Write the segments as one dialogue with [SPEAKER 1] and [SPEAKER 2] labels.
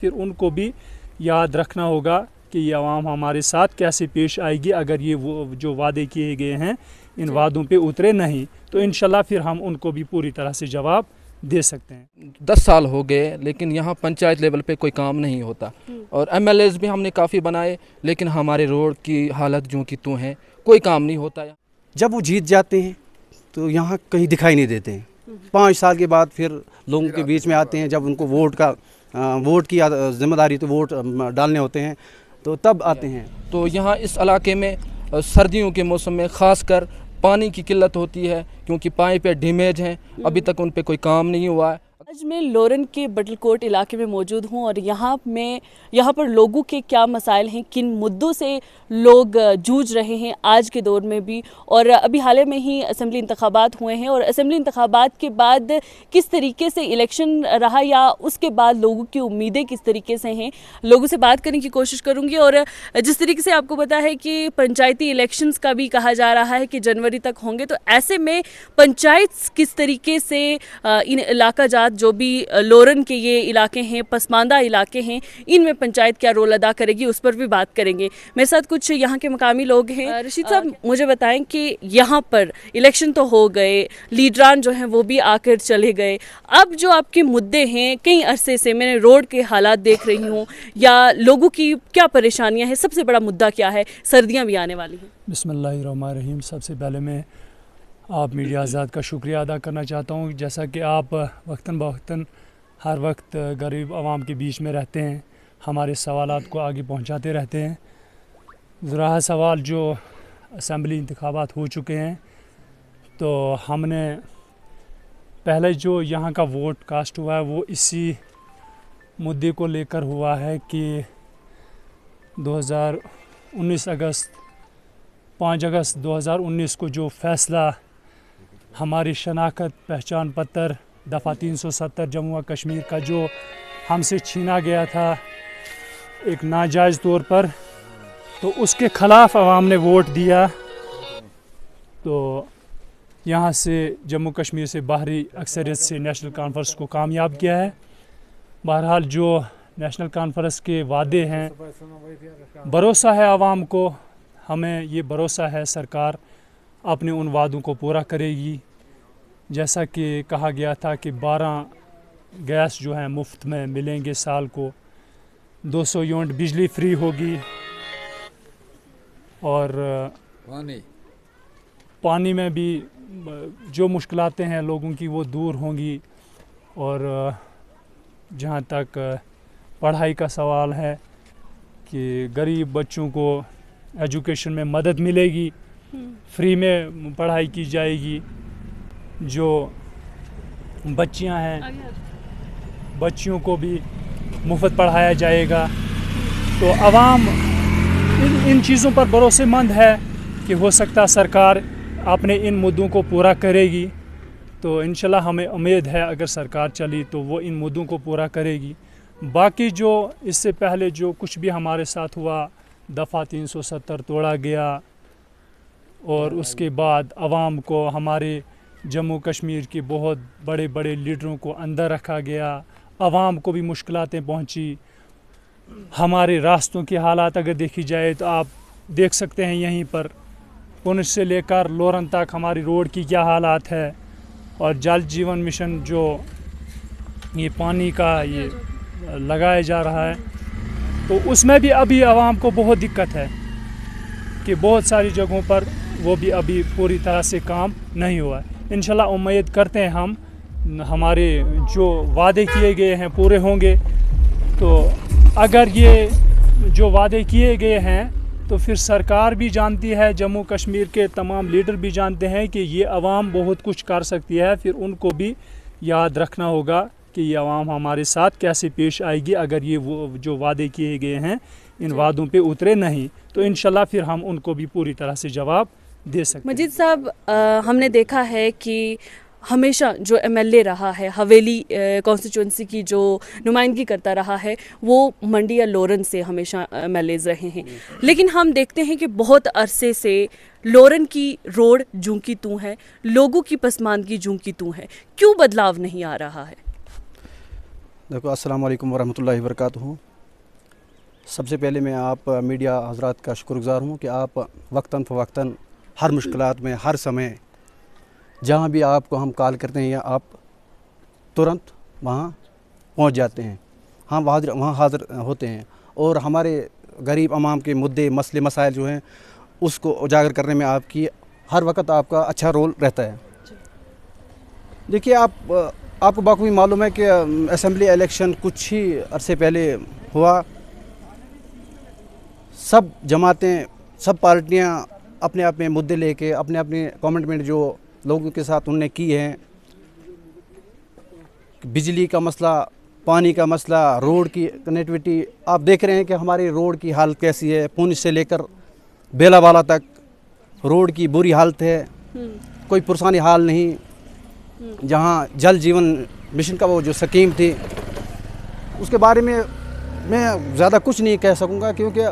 [SPEAKER 1] फिर उनको भी याद रखना होगा कि ये आवाम हमारे साथ कैसे पेश आएगी अगर ये वो जो वादे किए गए हैं इन वादों पे उतरे नहीं, तो इंशाल्लाह फिर हम उनको भी पूरी तरह से जवाब दे सकते हैं।
[SPEAKER 2] 10 साल हो गए लेकिन यहाँ पंचायत लेवल पे कोई काम नहीं होता, और एमएलएज भी हमने काफ़ी बनाए लेकिन हमारे रोड की हालत जो कि तो है, कोई काम नहीं होता।
[SPEAKER 3] जब वो जीत जाते हैं तो यहाँ कहीं दिखाई नहीं देते हैं, 5 साल के बाद फिर लोगों के बीच में आते हैं, जब उनको वोट की जिम्मेदारी तो वोट डालने होते हैं तो तब आते हैं।
[SPEAKER 2] तो यहाँ इस इलाके में सर्दियों के मौसम में ख़ास कर पानी की किल्लत होती है क्योंकि पाइपें डैमेज हैं, अभी तक उन पे कोई काम नहीं हुआ है।
[SPEAKER 4] आज मैं लोरन के बटलकोट इलाके में मौजूद हूं और यहाँ पर लोगों के क्या मसाइल हैं, किन मुद्दों से लोग जूझ रहे हैं आज के दौर में भी। और अभी हाल ही में ही असेंबली इंतखाबात हुए हैं और असेंबली इंतखाबात के बाद किस तरीके से इलेक्शन रहा या उसके बाद लोगों की उम्मीदें किस तरीके से हैं, लोगों से बात करने की कोशिश करूँगी। और जिस तरीके से आपको पता है कि पंचायती इलेक्शंस का भी कहा जा रहा है कि जनवरी तक होंगे, तो ऐसे में पंचायत किस तरीके से इन इलाका जात जो भी लोरन के ये इलाके हैं, पसमानदा इलाके हैं, इनमें पंचायत क्या रोल अदा करेगी उस पर भी बात करेंगे। मेरे साथ कुछ यहाँ के मकामी लोग हैं। रशीद साहब, मुझे बताएं कि यहाँ पर इलेक्शन तो हो गए, लीडरान जो हैं वो भी आकर चले गए, अब जो आपके मुद्दे हैं कई अरसे से मैंने रोड के हालात देख रही हूँ या लोगों की क्या परेशानियाँ हैं, सबसे बड़ा मुद्दा क्या है? सर्दियाँ भी आने वाली हैं।
[SPEAKER 1] बिस्मिल्लाहिर्रहमानिर्रहीम। सबसे पहले मैं आप मीडिया आज़ाद का शुक्रिया अदा करना चाहता हूँ, जैसा कि आप वक्तन बवक्तन हर वक्त गरीब आवाम के बीच में रहते हैं, हमारे सवालात को आगे पहुँचाते रहते हैं। ज़रा सवाल जो असम्बली इंतखाबात हो चुके हैं, तो हमने पहले जो यहाँ का वोट कास्ट हुआ है वो इसी मुद्दे को लेकर हुआ है कि 5 अगस्त 2019 को जो फैसला हमारी शनाख्त पहचान पत्र दफ़ा 370 जम्मू व कश्मीर का जो हमसे छीना गया था एक नाजायज़ तौर पर, तो उसके ख़िलाफ़ आवाम ने वोट दिया। तो यहाँ से जम्मू कश्मीर से बाहरी अक्सरियत से नेशनल कॉन्फ्रेंस को कामयाब किया है। बहरहाल जो नेशनल कॉन्फ्रेंस के वादे हैं, भरोसा है आवाम को, हमें ये भरोसा है सरकार अपने उन वादों को पूरा करेगी। जैसा कि कहा गया था कि 12 गैस जो हैं मुफ्त में मिलेंगे साल को, 200 यूनिट बिजली फ्री होगी और पानी में भी जो मुश्किलातें हैं लोगों की वो दूर होंगी। और जहाँ तक पढ़ाई का सवाल है कि गरीब बच्चों को एजुकेशन में मदद मिलेगी, फ्री में पढ़ाई की जाएगी। जो बच्चियां हैं बच्चियों को भी मुफ्त पढ़ाया जाएगा। तो आवाम इन चीज़ों पर भरोसेमंद है कि हो सकता सरकार अपने इन मुद्दों को पूरा करेगी। तो इंशाल्लाह हमें उम्मीद है अगर सरकार चली तो वो इन मुद्दों को पूरा करेगी। बाकी जो इससे पहले जो कुछ भी हमारे साथ हुआ, दफ़ा 370 तोड़ा गया और उसके बाद आवाम को हमारे जम्मू कश्मीर के बहुत बड़े बड़े लीडरों को अंदर रखा गया, आवाम को भी मुश्किलातें पहुंची। हमारे रास्तों की हालात अगर देखी जाए तो आप देख सकते हैं यहीं पर पुंछ से लेकर लोरन तक हमारी रोड की क्या हालात है। और जल जीवन मिशन जो ये पानी का ये लगाया जा रहा है, तो उसमें भी अभी आवाम को बहुत दिक्कत है कि बहुत सारी जगहों पर वो भी अभी पूरी तरह से काम नहीं हुआ है। इंशाल्लाह उम्मीद करते हैं हम हमारे जो वादे किए गए हैं पूरे होंगे। तो अगर ये जो वादे किए गए हैं तो फिर सरकार भी जानती है, जम्मू कश्मीर के तमाम लीडर भी जानते हैं कि ये आवाम बहुत कुछ कर सकती है। फिर उनको भी याद रखना होगा कि ये आवाम हमारे साथ कैसे पेश आएगी अगर ये वो जो वादे किए गए हैं इन वादों पे उतरे नहीं, तो इंशाल्लाह फिर हम उनको भी पूरी तरह से जवाब दे सकते हैं।
[SPEAKER 4] मजीद साहब, हमने देखा है कि हमेशा जो एमएलए रहा है, हवेली कॉन्स्टिट्यूंसी की जो नुमाइंदगी करता रहा है, वो मंडी या लोरन से हमेशा एमएलएज रहे हैं। लेकिन हम देखते हैं कि बहुत अरसे से लोरन की रोड जूं की तूं है, लोगों की पसमानदगी जूं की तूं है। क्यों बदलाव नहीं आ रहा है?
[SPEAKER 3] देखो, अस्सलाम वालेकुम वरहमतुल्लाहि वबरकातुहू। सबसे पहले मैं आप मीडिया हजरात का शुक्रगुज़ार हूँ कि आप वक्तन फ़वक्तन हर मुश्किलात में, हर समय, जहाँ भी आपको हम कॉल करते हैं या आप तुरंत वहाँ पहुँच जाते हैं, हम वहाँ हाज़िर होते हैं और हमारे गरीब अवाम के मुद्दे, मसले, मसाइल जो हैं उसको उजागर करने में आपकी हर वक्त आपका अच्छा रोल रहता है। देखिए, आपको बाखूबी मालूम है कि असेंबली इलेक्शन कुछ ही अरसे पहले हुआ। सब जमातें, सब पार्टियां अपने अपने मुद्दे लेके, अपने अपने कमिटमेंट जो लोगों के साथ उन्होंने की हैं, बिजली का मसला, पानी का मसला, रोड की कनेक्टिविटी, आप देख रहे हैं कि हमारी रोड की हालत कैसी है। पुंछ से लेकर बेलावाला तक रोड की बुरी हालत है, कोई पुरसानी हाल नहीं। जहाँ जल जीवन मिशन का वो जो स्कीम थी, उसके बारे में मैं ज़्यादा कुछ नहीं कह सकूँगा, क्योंकि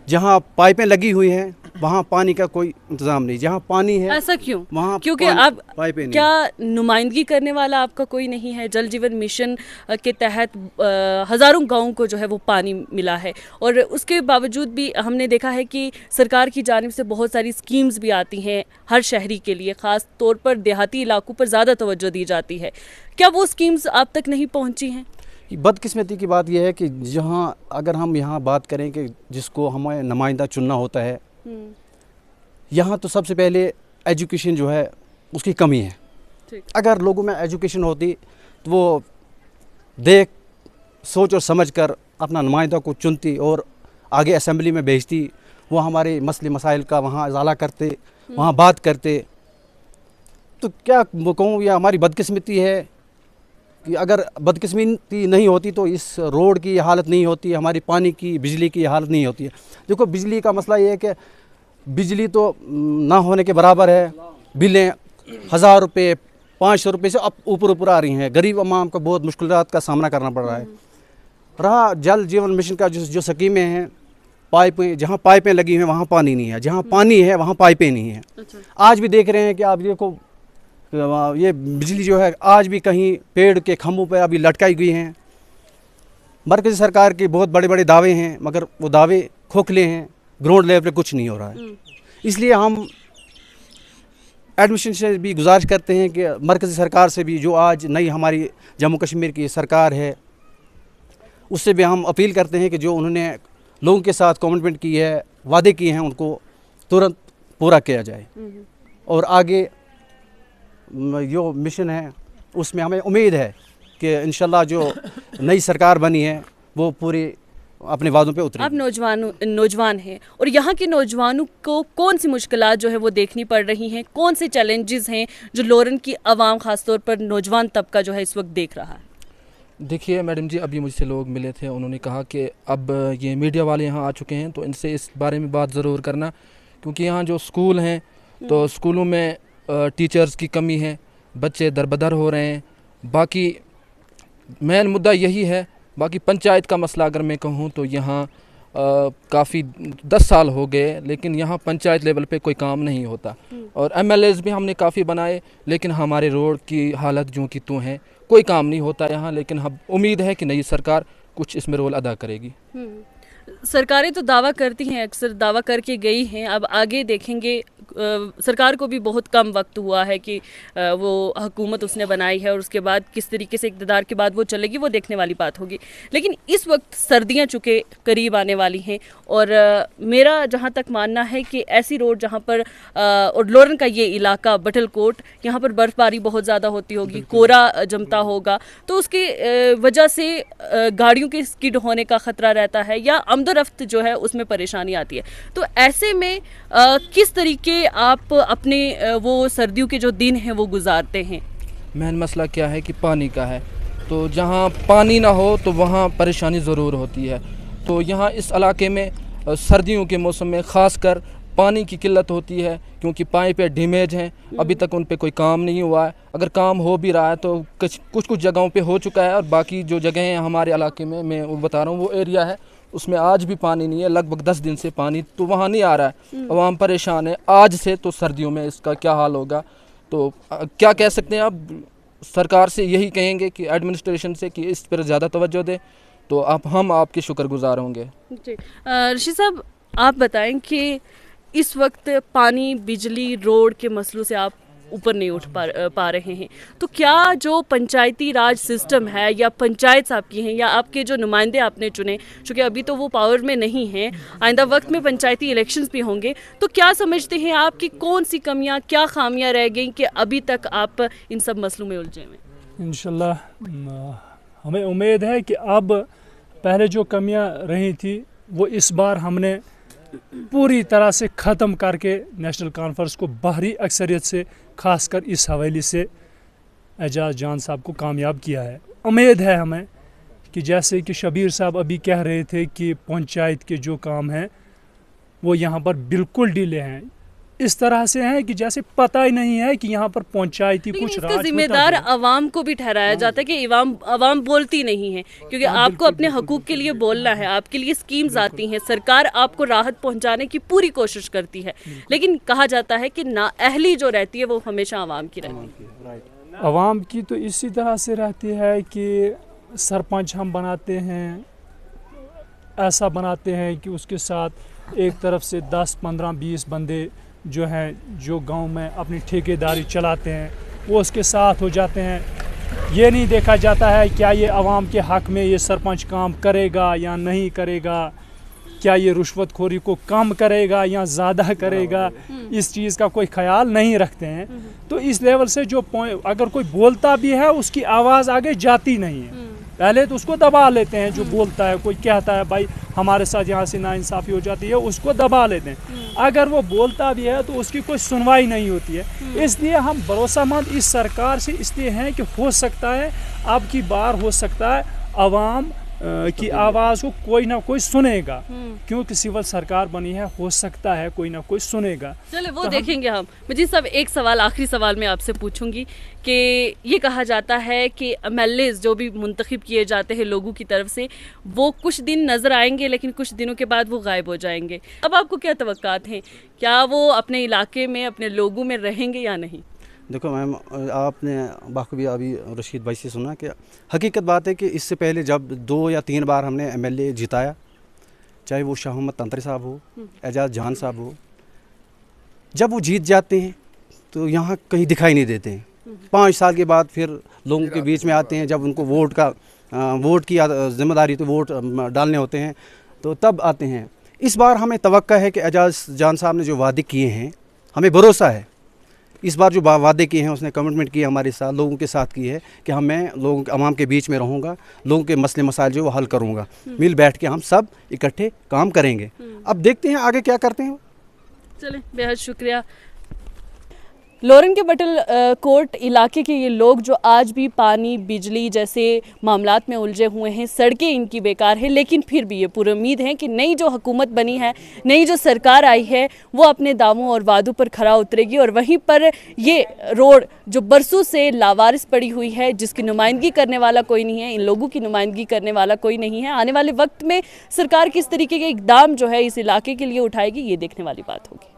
[SPEAKER 3] जहाँ पाइपें लगी हुई हैं वहाँ पानी का कोई इंतज़ाम नहीं। जहाँ पानी है,
[SPEAKER 4] ऐसा क्यों?
[SPEAKER 3] वहाँ
[SPEAKER 4] क्योंकि आप क्या नुमाइंदगी करने वाला आपका कोई नहीं है? जल जीवन मिशन के तहत हज़ारों गाँव को जो है वो पानी मिला है, और उसके बावजूद भी हमने देखा है कि सरकार की जानिब से बहुत सारी स्कीम्स भी आती हैं हर शहरी के लिए, ख़ास तौर पर देहाती इलाकों पर ज़्यादा तवज्जो दी जाती है। क्या वो स्कीम्स आप तक नहीं पहुँची हैं?
[SPEAKER 3] बदकिस्मती की बात यह है कि जहाँ, अगर हम यहाँ बात करें कि जिसको हमें नुमाइंदा चुनना होता है, यहाँ तो सबसे पहले एजुकेशन जो है उसकी कमी है। अगर लोगों में एजुकेशन होती तो वो देख, सोच और समझ कर अपना नुमाइंदा को चुनती और आगे असेंबली में भेजती। वो हमारे मसले मसाइल का वहाँ इजाला करते, वहाँ बात करते। तो क्या वो कहूँ, या हमारी बदकिस्मती है कि अगर बदकिस्मती नहीं होती तो इस रोड की हालत नहीं होती, हमारी पानी की, बिजली की हालत नहीं होती है। देखो, बिजली का मसला ये है कि बिजली तो ना होने के बराबर है। बिलें 1000 रुपये, 500 रुपये से अब ऊपर आ रही हैं। गरीब अवाम को बहुत मुश्किलात का सामना करना पड़ रहा है। रहा जल जीवन मिशन का जो स्कीमें हैं, पाइपें, जहाँ पाइपें लगी हैं वहाँ पानी नहीं है, जहाँ पानी है वहाँ पाइपें नहीं हैं। आज भी देख रहे हैं कि आप देखो, ये बिजली जो है आज भी कहीं पेड़ के खंभों पर अभी लटकाई गई हैं। मरकज़ी सरकार के बहुत बड़े बड़े दावे हैं, मगर वो दावे खोखले हैं, ग्राउंड लेवल पे कुछ नहीं हो रहा है। इसलिए हम एडमिशन से भी गुजारिश करते हैं कि मरकज़ी सरकार से भी, जो आज नई हमारी जम्मू कश्मीर की सरकार है, उससे भी हम अपील करते हैं कि जो उन्होंने लोगों के साथ कमिटमेंट की है, वादे किए हैं, उनको तुरंत पूरा किया जाए। और आगे जो मिशन है उसमें हमें उम्मीद है कि इंशाल्लाह जो नई सरकार बनी है वो पूरी अपने वादों पे उतरेगी।
[SPEAKER 4] आप नौजवान हैं, और यहाँ के नौजवानों को कौन सी मुश्किलात जो है वो देखनी पड़ रही हैं? कौन से चैलेंजेस हैं जो लोरन की आवाम, ख़ासतौर पर नौजवान तबका जो है इस वक्त देख रहा है?
[SPEAKER 2] देखिए मैडम जी, अभी मुझसे लोग मिले थे, उन्होंने कहा कि अब ये मीडिया वाले यहाँ आ चुके हैं तो इनसे इस बारे में बात ज़रूर करना, क्योंकि यहाँ जो स्कूल हैं तो स्कूलों में टीचर्स की कमी है, बच्चे दरबदर हो रहे हैं। बाकी मेन मुद्दा यही है। बाकी पंचायत का मसला अगर मैं कहूँ तो यहाँ काफ़ी 10 साल हो गए, लेकिन यहाँ पंचायत लेवल पे कोई काम नहीं होता। और MLAs भी हमने काफ़ी बनाए, लेकिन हमारे रोड की हालत जो कि तो है, कोई काम नहीं होता यहाँ। लेकिन हम उम्मीद है कि नई सरकार कुछ इसमें रोल अदा करेगी।
[SPEAKER 4] सरकारें तो दावा करती हैं, अक्सर दावा करके गई हैं। अब आगे देखेंगे, सरकार को भी बहुत कम वक्त हुआ है कि वो हुकूमत उसने बनाई है, और उसके बाद किस तरीके से इक़्तिदार के बाद वो चलेगी वो देखने वाली बात होगी। लेकिन इस वक्त सर्दियां चुके करीब आने वाली हैं, और मेरा जहां तक मानना है कि ऐसी रोड जहां पर और लोरन का ये इलाका बटलकोट, यहाँ पर बर्फ़बारी बहुत ज़्यादा होती होगी, कोहरा जमता होगा, तो उसकी वजह से गाड़ियों के स्किड होने का ख़तरा रहता है, या आमदोरफ्त जो है उसमें परेशानी आती है। तो ऐसे में किस तरीके आप अपने वो सर्दियों के जो दिन हैं वो गुजारते हैं?
[SPEAKER 2] मेन मसला क्या है कि पानी का है। तो जहाँ पानी ना हो तो वहाँ परेशानी ज़रूर होती है। तो यहाँ इस इलाके में सर्दियों के मौसम में ख़ासकर पानी की किल्लत होती है, क्योंकि पाइपें डैमेज हैं, अभी तक उन पे कोई काम नहीं हुआ है। अगर काम हो भी रहा है तो कुछ जगहों पे हो चुका है, और बाकी जो जगह हैं हमारे इलाके में, मैं वो बता रहा हूँ, वो एरिया है उसमें आज भी पानी नहीं है। लगभग 10 दिन से पानी तो वहाँ नहीं आ रहा है, आवाम परेशान है। आज से तो सर्दियों में इसका क्या हाल होगा, तो क्या कह सकते हैं आप? सरकार से यही कहेंगे कि एडमिनिस्ट्रेशन से कि इस पर ज़्यादा तवज्जो दे, तो हम आपके शुक्रगुजार होंगे।
[SPEAKER 4] जी ऋषि साहब, आप बताएं कि इस वक्त पानी, बिजली, रोड के मसलों से आप ऊपर नहीं उठ पा रहे हैं, तो क्या जो पंचायती राज सिस्टम है या पंचायत साहब की हैं या आपके जो नुमाइंदे आपने चुने, चूँकि अभी तो वो पावर में नहीं हैं, आइंदा वक्त में पंचायती इलेक्शंस भी होंगे, तो क्या समझते हैं आप कि कौन सी कमियां, क्या खामियां रह गई कि अभी तक आप इन सब मसलों में उलझे हुए?
[SPEAKER 1] इंशाल्लाह हमें उम्मीद है कि अब पहले जो कमियां रही थी वो इस बार हमने पूरी तरह से ख़त्म करके नेशनल कॉन्फ्रेंस को बाहरी अक्सरियत से, खासकर इस हवेली से एजाज जान साहब को कामयाब किया है। उम्मीद है हमें कि जैसे कि शबीर साहब अभी कह रहे थे कि पंचायत के जो काम हैं वो यहाँ पर बिल्कुल डिले हैं, इस तरह से हैं कि जैसे पता ही नहीं है कि यहाँ पर पंचायती कुछ
[SPEAKER 4] इसका जिम्मेदार अवाम को भी ठहराया जाता है कि अवाम बोलती नहीं है, क्योंकि आपको अपने हकूक के लिए बोलना है, आपके लिए स्कीम्स आती हैं, सरकार आपको राहत पहुंचाने की पूरी कोशिश करती है, लेकिन कहा जाता है कि नाअहली जो रहती है वो हमेशा अवाम की रहती है।
[SPEAKER 1] अवाम की तो इसी तरह से रहती है कि सरपंच हम बनाते हैं, ऐसा बनाते हैं कि उसके साथ एक तरफ से 10, 15, 20 बंदे जो हैं जो गांव में अपनी ठेकेदारी चलाते हैं वो उसके साथ हो जाते हैं। ये नहीं देखा जाता है क्या ये अवाम के हक़ में ये सरपंच काम करेगा या नहीं करेगा, क्या ये रुश्वतखोरी को कम करेगा या ज़्यादा करेगा, इस चीज़ का कोई ख्याल नहीं रखते हैं। तो इस लेवल से जो अगर कोई बोलता भी है उसकी आवाज़ आगे जाती नहीं है, पहले तो उसको दबा लेते हैं। जो बोलता है, कोई कहता है भाई हमारे साथ यहाँ से नाइंसाफ़ी हो जाती है, उसको दबा लेते हैं। अगर वो बोलता भी है तो उसकी कोई सुनवाई नहीं होती है। इसलिए हम भरोसामंद इस सरकार से इसलिए हैं कि हो सकता है अब की बार हो सकता है अवाम की आवाज़ को कोई ना कोई सुनेगा, क्योंकि सिविल सरकार बनी है, हो सकता है कोई ना कोई सुनेगा।
[SPEAKER 4] चले वो तो देखेंगे हम। मजीद साहब, एक सवाल, आखिरी सवाल मैं आपसे पूछूंगी कि ये कहा जाता है कि एमएलएज़ जो भी मुंतखब किए जाते हैं लोगों की तरफ से, वो कुछ दिन नज़र आएंगे लेकिन कुछ दिनों के बाद वो गायब हो जाएंगे। अब आपको क्या तवक्कात हैं, क्या वो अपने इलाके में, अपने लोगों में रहेंगे या नहीं?
[SPEAKER 3] देखो मैम, आपने बाखूबी अभी रशीद भाई से सुना कि हकीकत बात है कि इससे पहले जब 2 या 3 बार हमने एमएलए जिताया, चाहे वो शाह मोहम्मद तंत्री साहब हो, एजाज जान साहब हो, जब वो जीत जाते हैं तो यहाँ कहीं दिखाई नहीं देते हैं। 5 साल के बाद फिर लोगों के बीच में आते हैं, जब उनको वोट की जिम्मेदारी तो वोट डालने होते हैं तो तब आते हैं। इस बार हमें तवक्का है कि एजाज जान साहब ने जो वादे किए हैं, हमें भरोसा है इस बार जो वादे किए हैं, उसने कमिटमेंट की हमारे साथ, लोगों के साथ की है कि मैं लोगों के अवाम के बीच में रहूँगा, लोगों के मसले मसाइल जो वो हल करूँगा, मिल बैठ के हम सब इकट्ठे काम करेंगे। अब देखते हैं आगे क्या करते हैं।
[SPEAKER 4] चलें, बेहद शुक्रिया। लोरन के बटल कोट इलाके के ये लोग जो आज भी पानी, बिजली जैसे मामलात में उलझे हुए हैं, सड़कें इनकी बेकार हैं, लेकिन फिर भी ये पूरी उम्मीद है कि नई जो हुकूमत बनी है, नई जो सरकार आई है, वो अपने दावों और वादों पर खरा उतरेगी। और वहीं पर ये रोड जो बरसों से लावारिस पड़ी हुई है, जिसकी नुमाइंदगी करने वाला कोई नहीं है, इन लोगों की नुमाइंदगी करने वाला कोई नहीं है, आने वाले वक्त में सरकार किस तरीके के इकदाम जो है इस इलाके के लिए उठाएगी, ये देखने वाली बात होगी।